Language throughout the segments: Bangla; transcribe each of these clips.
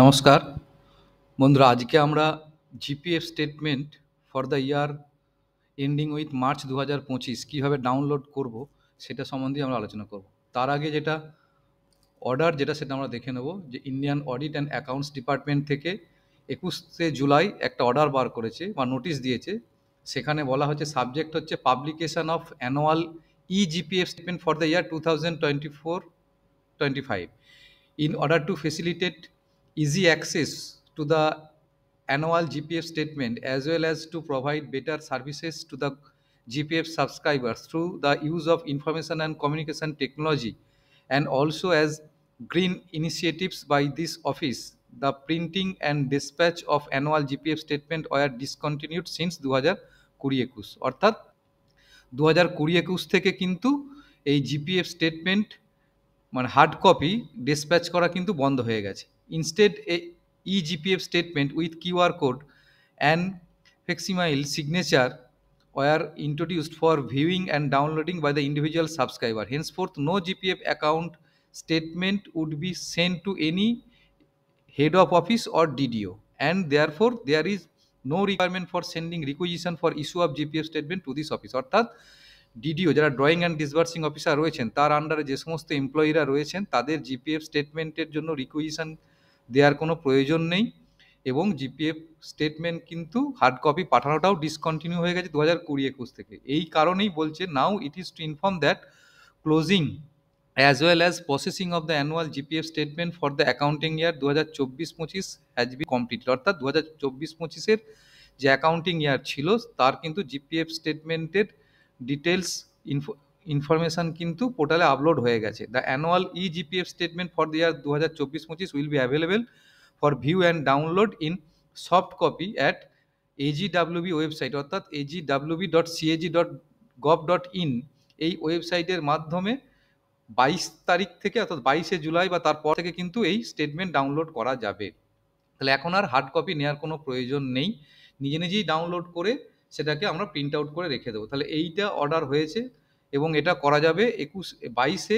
নমস্কার বন্ধুরা, আজকে আমরা GPF statement for the year ending with March 2025 কীভাবে ডাউনলোড করব সেটা সম্বন্ধে আমরা আলোচনা করব। তার আগে যেটা সেটা আমরা দেখে নেব যে Indian audit and accounts department থেকে 21শে জুলাই একটা অর্ডার বার করেছে বা নোটিশ দিয়েছে। সেখানে বলা হচ্ছে সাবজেক্ট হচ্ছে publication of annual GPF statement for the year 2024-25 in order to facilitate easy access to the annual GPF statement as well as to provide better services to the GPF subscribers through the use of information and communication technology, and also as green initiatives by this office, the printing and dispatch of annual GPF statement were discontinued since 2020-21। অর্থাৎ 2020-21 থেকে কিন্তু এই জিপিএফ স্টেটমেন্ট মানে হার্ড কপি ডিসপ্যাচ করা কিন্তু বন্ধ হয়ে গেছে। Instead GPF statement with QR code and facsimile signature were introduced for viewing and downloading by the individual subscriber. Henceforth no GPF account statement would be send to any head of office or DDO, and therefore there is no requirement for sending requisition for issue of GPF statement to this office। অর্থাৎ ডিডিও যারা ড্রয়িং অ্যান্ড ডিসবার্সিং অফিসার রয়েছেন তার আন্ডারে যে সমস্ত এমপ্লয়িরা রয়েছেন তাদের জিপিএফ স্টেটমেন্টের জন্য রিকুইজিশন দেওয়ার কোনো প্রয়োজন নেই, এবং জিপিএফ স্টেটমেন্ট কিন্তু হার্ড কপি পাঠানোটাও ডিসকন্টিনিউ হয়ে গেছে 2020-21 থেকে। এই কারণেই বলছে now it is to inform that closing as well as processing of the annual GPF statement for the accounting year 2024-25 has been completed। অর্থাৎ 2024-25 যে অ্যাকাউন্টিং ইয়ার ছিল তার কিন্তু জিপিএফ স্টেটমেন্টের ডিটেলস ইনফরমেশন কিন্তু পোর্টালে আপলোড হয়ে গেছে। The annual GPF statement for the year 2024-25 will be available for view and download in soft copy at AGWB website, অর্থাৎ agwb.cag.gov.in এই ওয়েবসাইটের মাধ্যমে 22 তারিখ থেকে অর্থাৎ 22শে জুলাই বা তারপর থেকে কিন্তু এই স্টেটমেন্ট ডাউনলোড করা যাবে। তাহলে এখন আর হার্ড কপি নেওয়ার কোনো প্রয়োজন নেই, নিজেই ডাউনলোড করে সেটাকে আমরা প্রিন্ট আউট করে রেখে দেবো। তাহলে এইটা অর্ডার হয়েছে এবং এটা করা যাবে 22শে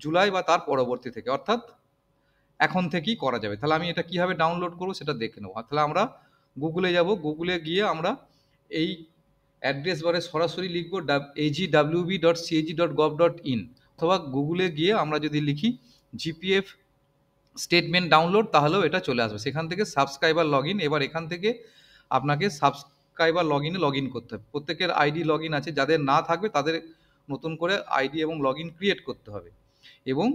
জুলাই বা তার পরবর্তী থেকে, অর্থাৎ এখন থেকেই করা যাবে। তাহলে আমি এটা কীভাবে ডাউনলোড করবো সেটা দেখে নেবো। তাহলে আমরা গুগলে যাব, গুগলে গিয়ে আমরা এই অ্যাড্রেস বারে সরাসরি লিখবো agwb.cag.gov.in, অথবা গুগলে গিয়ে আমরা যদি লিখি জিপিএফ স্টেটমেন্ট ডাউনলোড তাহলেও এটা চলে আসবে। সেখান থেকে সাবস্ক্রাইবার লগ ইন, এবার এখান থেকে আপনাকে সাবস্ক্রাইবার লগ ইন করতে হবে। প্রত্যেকের আইডি লগ ইন আছে, যাদের না থাকবে তাদের নতুন করে আইডি এবং লগ ইন ক্রিয়েট করতে হবে। এবং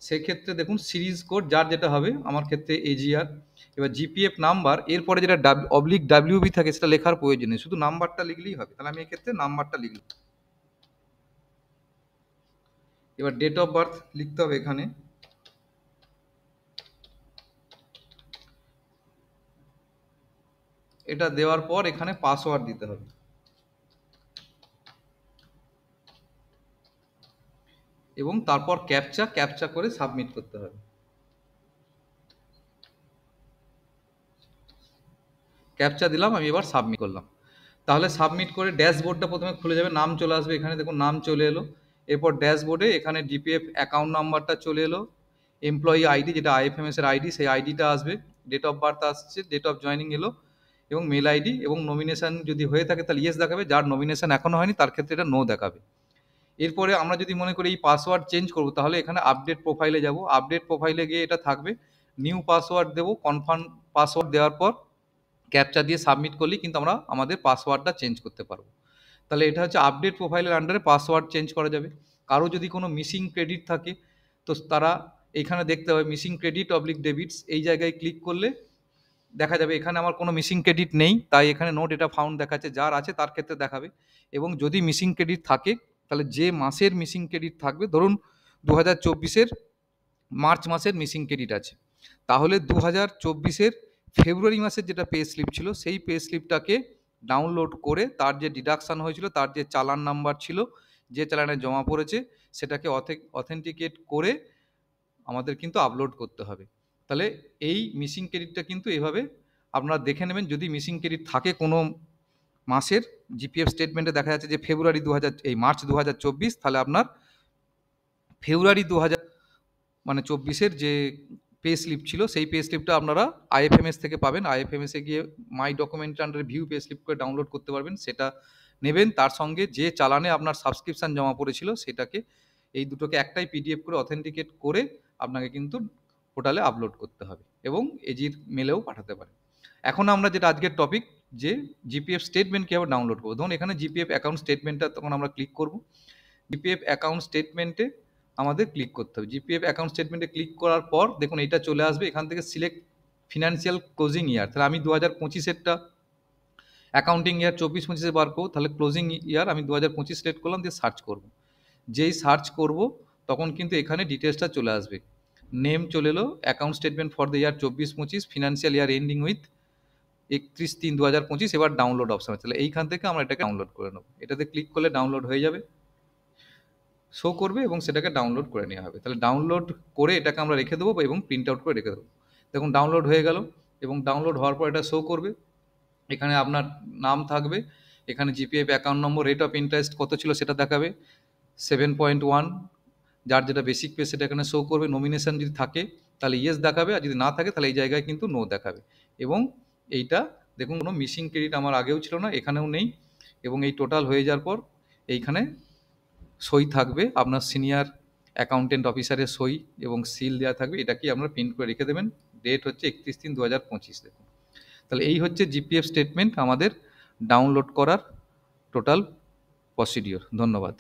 সেক্ষেত্রে দেখুন সিরিজ কোড যার যেটা হবে, আমার ক্ষেত্রে এজিআর। এবার জিপিএফ নাম্বার, এরপরে যেটা WB থাকে সেটা লেখার প্রয়োজন নেই, শুধু নাম্বারটা লিখলেই হবে। তাহলে আমি এক্ষেত্রে নাম্বারটা লিখলাম। এবার ডেট অফ বার্থ লিখতে হবে এখানে, এটা দেওয়ার পর এখানে পাসওয়ার্ড দিতে হবে, এবং তারপর ক্যাপচা করে সাবমিট করতে হবে। ক্যাপচা দিলাম, আমি এবার সাবমিট করলাম। তাহলে সাবমিট করে ড্যাশবোর্ডটা প্রথমে খুলে যাবে, নাম চলে আসবে এখানে, দেখুন নাম চলে এলো। এরপর ড্যাশবোর্ডে এখানে জিপিএফ অ্যাকাউন্ট নাম্বারটা চলে এলো, এমপ্লয়ি আইডি যেটা আইএফএমএস এর আইডি সেই আইডিটা আসবে, ডেট অফ বার্থ আসছে, ডেট অফ জয়নিং এলো, এবং মেল আইডি, এবং নমিনেশন যদি হয়ে থাকে তাহলে ইয়েস দেখাবে, যার নমিনেশন এখনো হয়নি তার ক্ষেত্রে এটা নো দেখাবে। এরপরে আমরা যদি মনে করি এই পাসওয়ার্ড চেঞ্জ করবো তাহলে এখানে আপডেট প্রোফাইলে যাব, আপডেট প্রোফাইলে গিয়ে এটা থাকবে, নিউ পাসওয়ার্ড দেবো, কনফার্ম পাসওয়ার্ড দেওয়ার পর ক্যাপচা দিয়ে সাবমিট করলেই কিন্তু আমরা আমাদের পাসওয়ার্ডটা চেঞ্জ করতে পারবো। তাহলে এটা হচ্ছে আপডেট প্রোফাইলের আন্ডারে পাসওয়ার্ড চেঞ্জ করা যাবে। কারো যদি কোনো মিসিং ক্রেডিট থাকে তো তারা এখানে দেখতে হবে মিসিং ক্রেডিট অবলিক ডেবিটস, এই জায়গায় ক্লিক করলে দেখা যাবে এখানে আমার কোনো মিসিং ক্রেডিট নেই, তাই এখানে নো ডেটা ফাউন্ড দেখাচ্ছে, যার আছে তার ক্ষেত্রে দেখাবে। এবং যদি মিসিং ক্রেডিট থাকে তাহলে যে মাসের মিসিং ক্রেডিট থাকবে, ধরুন 2024-এর মার্চ মাসের মিসিং ক্রেডিট আছে, তাহলে 2024-এর ফেব্রুয়ারি মাসের যেটা পে স্লিপ ছিল সেই পে স্লিপটাকে ডাউনলোড করে তার যে ডিডাকশান হয়েছিল, তার যে চালান নাম্বার ছিল, যে চালানে জমা পড়েছে সেটাকে অথেন্টিকেট করে আমাদের কিন্তু আপলোড করতে হবে। তাহলে এই মিসিং ক্রেডিটটা কিন্তু এভাবে আপনারা দেখে নেবেন। যদি মিসিং ক্রেডিট থাকে কোনো মাসের, জিপিএফ স্টেটমেন্টে দেখা যাচ্ছে যে মার্চ 2024, তাহলে আপনার ফেব্রুয়ারি 2024-এর যে পে স্লিপ ছিল, সেই পে স্লিপটা আপনারা আইএফএমএস থেকে পাবেন। আইএফএমএসে গিয়ে মাই ডকুমেন্ট আন্ডারে ভিউ পে স্লিপ করে ডাউনলোড করতে পারবেন, সেটা নেবেন। তার সঙ্গে যে চালানে আপনার সাবস্ক্রিপশান জমা পড়েছিল সেটাকে, এই দুটোকে একটাই পিডিএফ করে অথেন্টিকেট করে আপনাকে কিন্তু পোর্টালে আপলোড করতে হবে এবং এজির মেলেও পাঠাতে পারেন। এখন আমরা যেটা আজকের টপিক, যে জিপিএফ স্টেটমেন্ট কীভাবে ডাউনলোড করবো। ধরুন এখানে জিপিএফ অ্যাকাউন্ট স্টেটমেন্টটা তখন আমরা ক্লিক করব। জিপিএফ অ্যাকাউন্ট স্টেটমেন্টে আমাদের ক্লিক করতে হবে। জিপিএফ অ্যাকাউন্ট স্টেটমেন্টে ক্লিক করার পর দেখুন এটা চলে আসবে, এখান থেকে সিলেক্ট ফিনান্সিয়াল ক্লোজিং ইয়ার। তাহলে আমি 2025-এরটা অ্যাকাউন্টিং ইয়ার 24-25-এ বার করবো, তাহলে ক্লোজিং ইয়ার আমি 2025 সিলেক্ট করলাম, দিয়ে সার্চ করব। যেই সার্চ করব তখন কিন্তু এখানে ডিটেলসটা চলে আসবে। নেম চলে এলো, account statement for the year 24-25, financial year ending with 31/3/2025। এবার ডাউনলোড অপশন আছে, তাহলে এইখান থেকে আমরা এটাকে ডাউনলোড করে নেবো। এটাতে ক্লিক করলে ডাউনলোড হয়ে যাবে, শো করবে এবং সেটাকে ডাউনলোড করে নেওয়া হবে। তাহলে ডাউনলোড করে এটাকে আমরা রেখে দেবো এবং প্রিন্ট আউট করে রেখে দেবো। দেখুন ডাউনলোড হয়ে গেল এবং ডাউনলোড হওয়ার পর এটা শো করবে। এখানে আপনার নাম থাকবে, এখানে GPF account number, rate of interest কত ছিল সেটা দেখাবে 7.1, যার যেটা বেসিক পে সেটা এখানে শো করবে। নমিনেশন যদি থাকে তাহলে ইয়েস দেখাবে, আর যদি না থাকে তাহলে এই জায়গায় কিন্তু নো দেখাবে। এবং এইটা দেখুন কোনো মিসিং ক্রেডিট আমার আগেও ছিল না, এখানেও নেই। এবং এই টোটাল হয়ে যাওয়ার পর এইখানে সই থাকবে, আপনার সিনিয়র অ্যাকাউন্টেন্ট অফিসারের সই এবং সিল দেওয়া থাকবে। এটা কি আপনারা প্রিন্ট করে রেখে দেবেন। ডেট হচ্ছে 31/3/2025। দেখুন তাহলে এই হচ্ছে জিপিএফ স্টেটমেন্ট আমাদের ডাউনলোড করার টোটাল প্রসিডিওর। ধন্যবাদ।